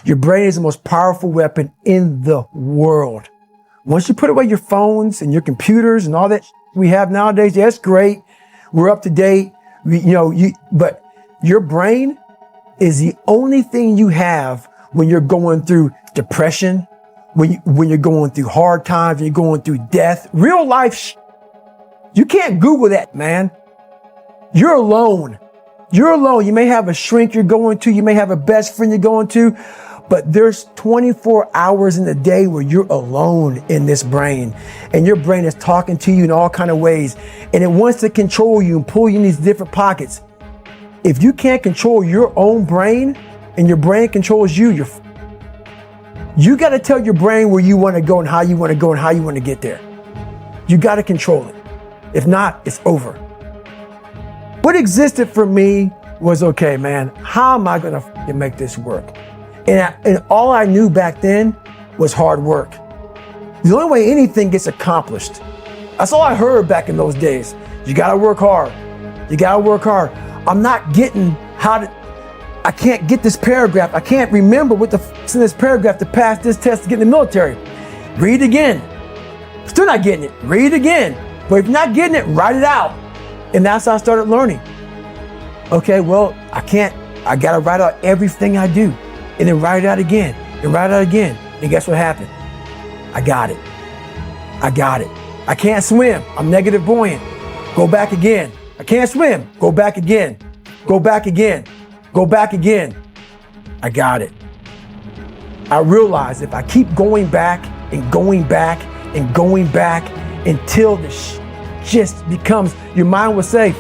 Your brain is the most powerful weapon in the world. Once you put away your phones and your computers and all that we have nowadays, yeah, it's great. We're up to date. But your brain is the only thing you have when you're going through depression, when you're going through hard times, when you're going through death, real life. You can't Google that, man. You're alone. You're alone. You may have a shrink you're going to. You may have a best friend you're going to. But there's 24 hours in the day where you're alone in this brain. And your brain is talking to you in all kinds of ways. And it wants to control you and pull you in these different pockets. If you can't control your own brain and your brain controls you, you got to tell your brain where you want to go and how you want to go and how you want to get there. You got to control it. If not, it's over. What existed for me was, okay, man, how am I going to make this work? And all I knew back then was hard work. The only way anything gets accomplished. That's all I heard back in those days. You got to work hard. You got to work hard. I'm not getting I can't get this paragraph. I can't remember what in this paragraph to pass this test to get in the military. Read again. Still not getting it. Read again. But if you're not getting it, write it out. And that's how I started learning. Okay, well, I got to write out everything I do. And then write it out again. And write it out again. And guess what happened? I got it. I can't swim. I'm negative buoyant. Go back again. I can't swim. Go back again. Go back again. Go back again. I got it. I realized if I keep going back and going back and going back until this just becomes, your mind will say,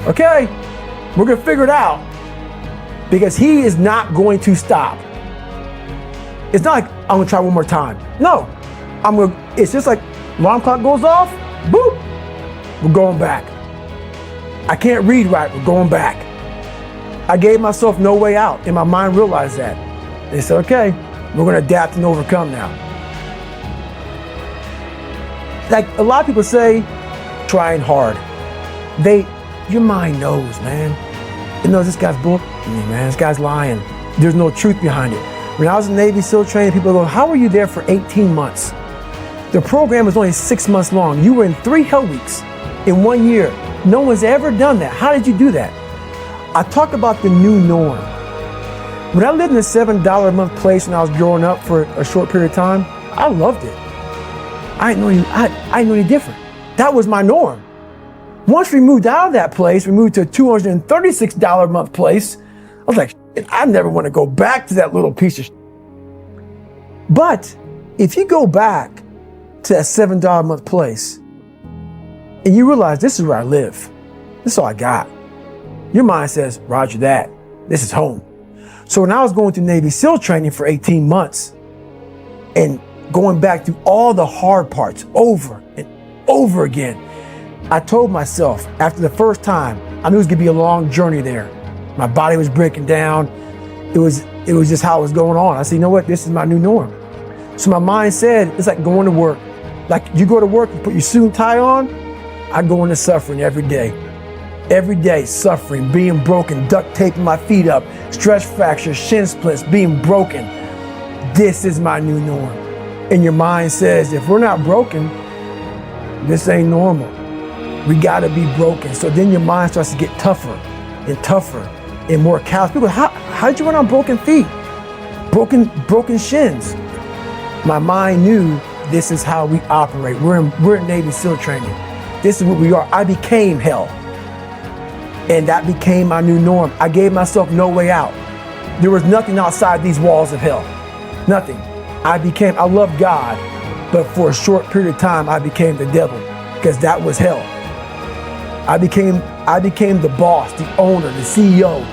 okay, we're going to figure it out. Because he is not going to stop. It's not like I'm going to try one more time. No, it's just like alarm clock goes off, boop, we're going back. I can't read right, we're going back. I gave myself no way out, and my mind realized that. They said, okay, we're going to adapt and overcome now. Like a lot of people say, trying hard. Your mind knows, man. It knows this guy's bull. Man, this guy's lying. There's no truth behind it. When I was in Navy SEAL training, people go, how were you there for 18 months? The program was only 6 months long. You were in 3 hell weeks in 1 year. No one's ever done that. How did you do that? I talk about the new norm. When I lived in a $7 a month place when I was growing up for a short period of time, I loved it. I didn't know any different. That was my norm. Once we moved out of that place, we moved to a $236 a month place. I was like, I never want to go back to that little piece of shit. But if you go back to that $7 a month place and you realize this is where I live, this is all I got, your mind says, Roger that, this is home. So when I was going through Navy SEAL training for 18 months and going back through all the hard parts over and over again, I told myself after the first time, I knew it was gonna be a long journey there. My body was breaking down. It was just how it was going on. I said, you know what? This is my new norm. So my mind said, it's like going to work. Like you go to work, you put your suit and tie on. I go into suffering every day. Every day, suffering, being broken, duct taping my feet up, stress fractures, shin splints, being broken. This is my new norm. And your mind says, if we're not broken, this ain't normal. We gotta be broken. So then your mind starts to get tougher and tougher and more callous. People, how did you run on broken feet? Broken shins. My mind knew this is how we operate. We're in Navy SEAL training. This is what we are. I became hell. And that became my new norm. I gave myself no way out. There was nothing outside these walls of hell. Nothing. I love God, but for a short period of time, I became the devil because that was hell. I became the boss, the owner, the CEO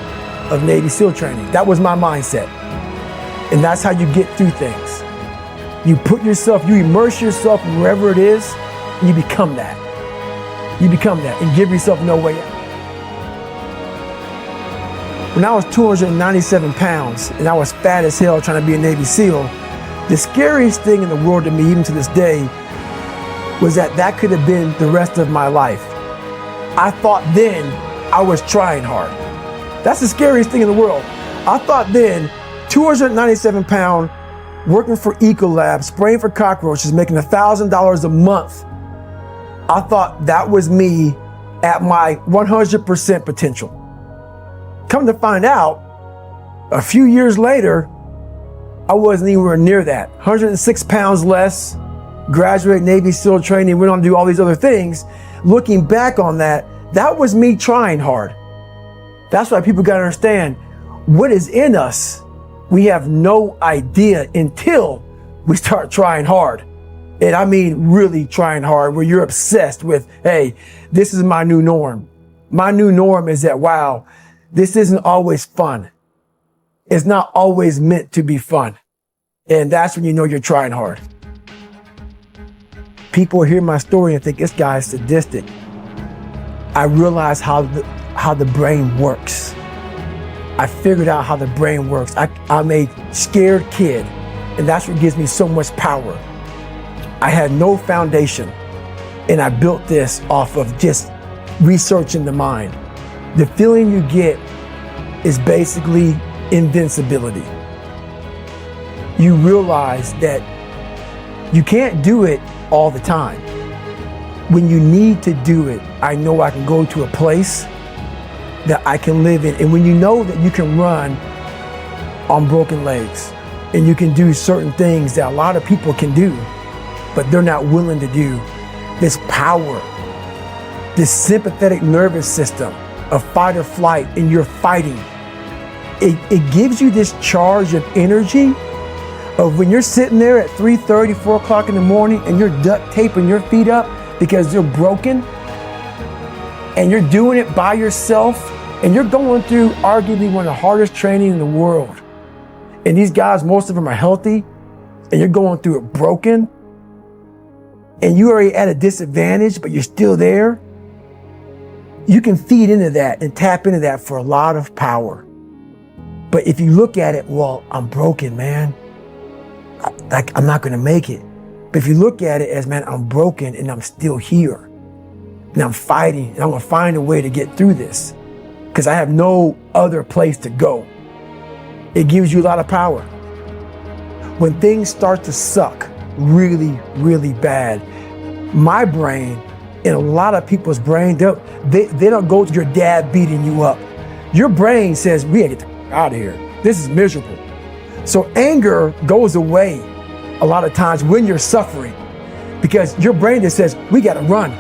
of Navy SEAL training. That was my mindset. And that's how you get through things. You immerse yourself wherever it is, and you become that. You become that and give yourself no way out. When I was 297 pounds and I was fat as hell trying to be a Navy SEAL, the scariest thing in the world to me, even to this day, was that could have been the rest of my life. I thought then I was trying hard. That's the scariest thing in the world. I thought then 297 pound, working for Ecolab, spraying for cockroaches, making $1,000 a month. I thought that was me at my 100% potential. Come to find out, a few years later, I wasn't anywhere near that. 106 pounds less, graduated Navy SEAL training, went on to do all these other things. Looking back on that, that was me trying hard. That's why people gotta understand, what is in us, we have no idea until we start trying hard. And I mean really trying hard, where you're obsessed with, hey, this is my new norm. My new norm is that, wow, this isn't always fun. It's not always meant to be fun. And that's when you know you're trying hard. People hear my story and think this guy is sadistic. I realized how the brain works. I figured out how the brain works. I'm a scared kid, and that's what gives me so much power. I had no foundation, and I built this off of just researching the mind. The feeling you get is basically invincibility. You realize that you can't do it all the time. When you need to do it, I know I can go to a place that I can live in. And when you know that you can run on broken legs and you can do certain things that a lot of people can do, but they're not willing to do, this power, this sympathetic nervous system of fight or flight, and you're fighting, it gives you this charge of energy of when you're sitting there at 3:30, 4 o'clock in the morning and you're duct taping your feet up because they're broken, and you're doing it by yourself, and you're going through arguably one of the hardest training in the world. And these guys, most of them are healthy, and you're going through it broken, and you're already at a disadvantage, but you're still there. You can feed into that and tap into that for a lot of power. But if you look at it, well, I'm broken, man. I'm not gonna make it. But if you look at it as, man, I'm broken and I'm still here. And I'm fighting, and I'm gonna find a way to get through this because I have no other place to go. It gives you a lot of power. When things start to suck really, really bad, my brain and a lot of people's brain, they don't go to your dad beating you up. Your brain says, we gotta get out of here. This is miserable. So anger goes away a lot of times when you're suffering because your brain just says, we gotta run,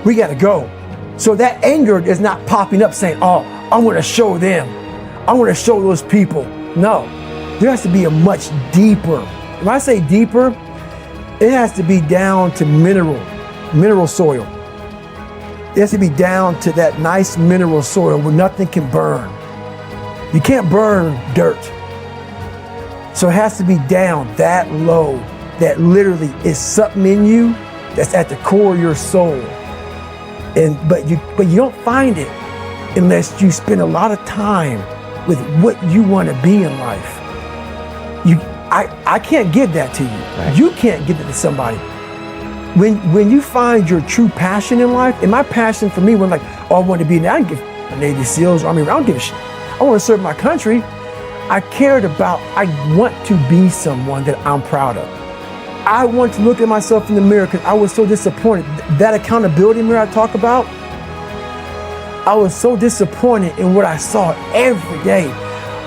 we gotta go. So that anger is not popping up saying, oh, I'm gonna show them, I'm gonna show those people. No, there has to be a much deeper, when I say deeper, it has to be down to mineral soil. It has to be down to that nice mineral soil where nothing can burn. You can't burn dirt. So it has to be down that low, that literally is something in you that's at the core of your soul. But you don't find it unless you spend a lot of time with what you want to be in life. I can't give that to you. Right. You can't give it to somebody. When you find your true passion in life, and my passion for me was like, oh, I want to be I don't give a Navy SEALs, I don't give a shit. I want to serve my country. I want to be someone that I'm proud of. I want to look at myself in the mirror because I was so disappointed. That accountability mirror I talk about, I was so disappointed in what I saw every day.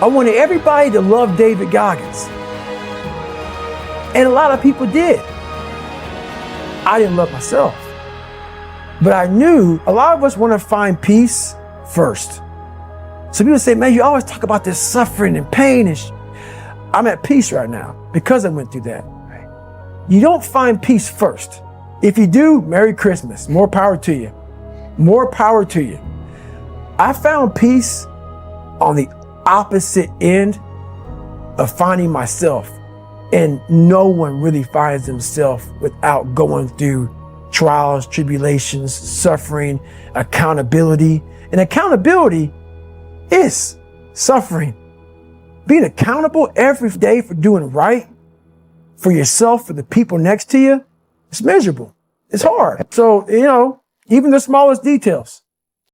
I wanted everybody to love David Goggins. And a lot of people did. I didn't love myself. But I knew a lot of us want to find peace first. So people say, man, you always talk about this suffering and pain. I'm at peace right now because I went through that. Right. You don't find peace first. If you do, Merry Christmas. More power to you. More power to you. I found peace on the opposite end of finding myself. And no one really finds themselves without going through trials, tribulations, suffering, accountability. And accountability is suffering. Being accountable every day for doing right for yourself, for the people next to you, it's miserable. It's hard. So, even the smallest details.